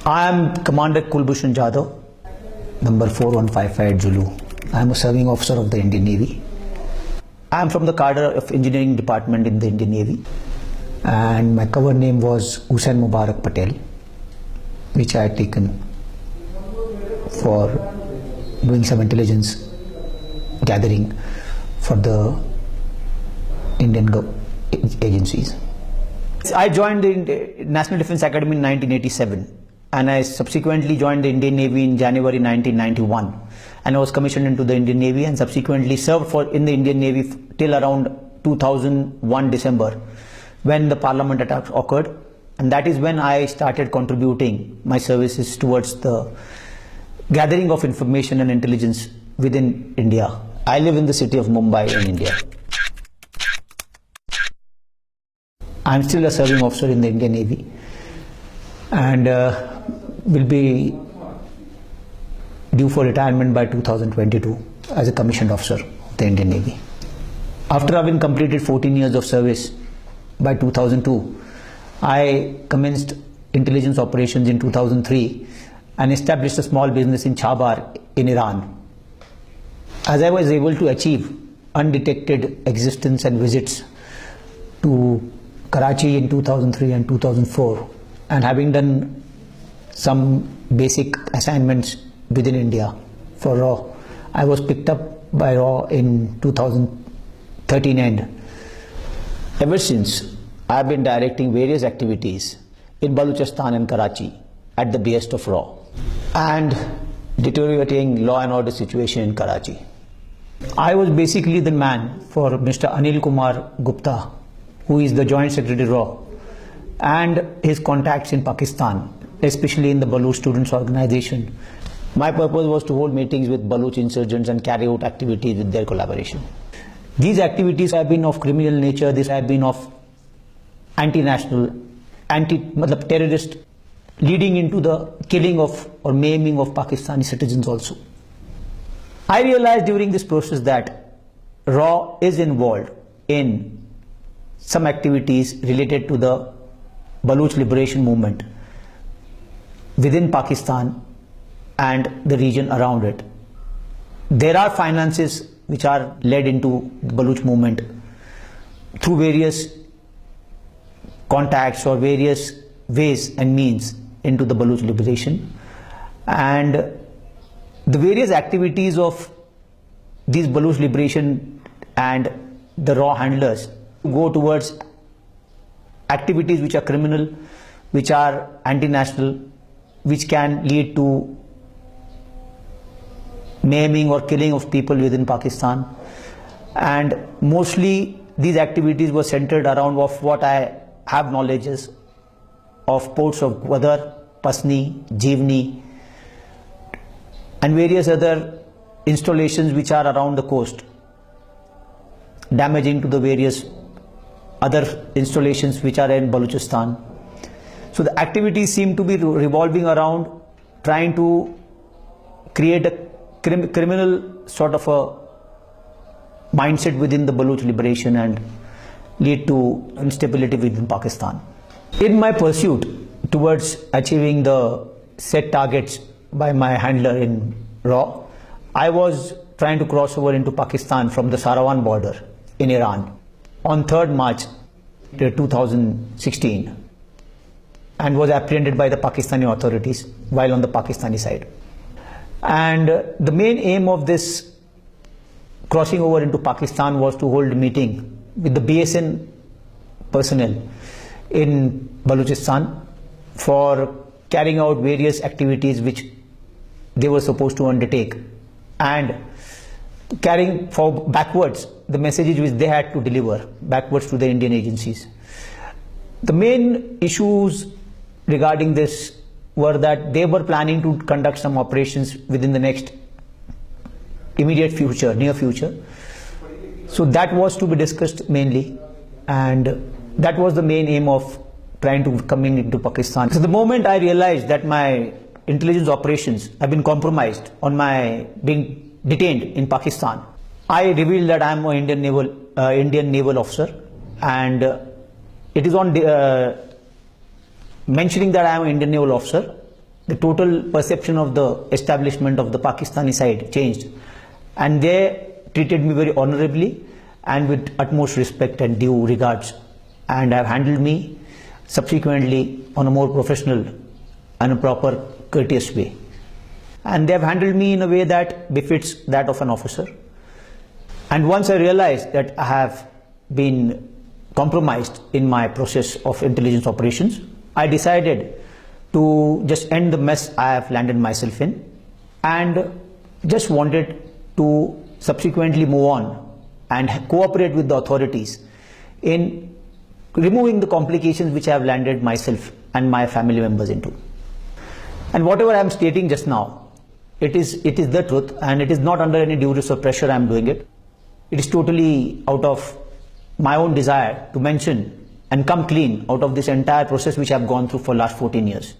I am Commander Kulbhushan Jadhav, number 4155 Zulu. I am a serving officer of the Indian Navy. I am from the cadre of engineering department in the Indian Navy, and my cover name was Hussain Mubarak Patel, which I had taken for doing some intelligence gathering for the Indian agencies. I joined the National Defence Academy in 1987, and I subsequently joined the Indian Navy in January 1991, and I was commissioned into the Indian Navy and subsequently served in the Indian Navy till around 2001 December, when the Parliament attack occurred, and that is when I started contributing my services towards the gathering of information and intelligence within India. I live in the city of Mumbai in India. I am still a serving officer in the Indian Navy, and will be due for retirement by 2022 as a commissioned officer of the Indian Navy. After having completed 14 years of service by 2002, I commenced intelligence operations in 2003 and established a small business in Chabar in Iran. As I was able to achieve undetected existence and visits to Karachi in 2003 and 2004, and having done some basic assignments within India for RAW, I was picked up by RAW in 2013 end. Ever since, I have been directing various activities in Balochistan and Karachi at the behest of RAW and deteriorating law and order situation in Karachi. I was basically the man for Mr. Anil Kumar Gupta, who is the Joint Secretary RAW, and his contacts in Pakistan, especially in the Baloch Students Organization. My purpose was to hold meetings with Baloch insurgents and carry out activities with their collaboration. These activities have been of criminal nature, these have been of anti-national, terrorist, leading into the killing of or maiming of Pakistani citizens also. I realized during this process that RAW is involved in some activities related to the Baloch liberation movement within Pakistan and the region around it. There are finances which are led into the Baloch movement through various contacts or various ways and means into the Baloch liberation, and the various activities of these Baloch liberation and the RAW handlers go towards activities which are criminal, which are anti-national, which can lead to maiming or killing of people within Pakistan. And mostly these activities were centered around of what I have knowledge is of ports of Gwadar, Pasni, Jivni, and various other installations which are around the coast, damaging to the various other installations which are in Balochistan. So the activities seem to be revolving around trying to create a criminal sort of a mindset within the Baloch liberation and lead to instability within Pakistan. In my pursuit towards achieving the set targets by my handler in RAW, I was trying to cross over into Pakistan from the Sarawan border in Iran on 3rd March 2016 and was apprehended by the Pakistani authorities while on the Pakistani side. And the main aim of this crossing over into Pakistan was to hold a meeting with the BSN personnel in Balochistan for carrying out various activities which they were supposed to undertake and carrying for backwards the messages which they had to deliver backwards to the Indian agencies. The main issues regarding this were that they were planning to conduct some operations within the next immediate future, near future. So that was to be discussed mainly, and that was the main aim of trying to coming into Pakistan. So the moment I realized that my intelligence operations have been compromised on my being detained in Pakistan, I revealed that I am an Indian naval officer, and it is on mentioning that I am an Indian naval officer the total perception of the establishment of the Pakistani side changed, and they treated me very honorably and with utmost respect and due regards, and have handled me subsequently on a more professional and a proper courteous way. And they have handled me in a way that befits that of an officer. And once I realized that I have been compromised in my process of intelligence operations, I decided to just end the mess I have landed myself in, and just wanted to subsequently move on and cooperate with the authorities in removing the complications which I have landed myself and my family members into. And whatever I am stating just now, it is the truth, and it is not under any duress or pressure I am doing it. It is totally out of my own desire to mention and come clean out of this entire process which I have gone through for the last 14 years.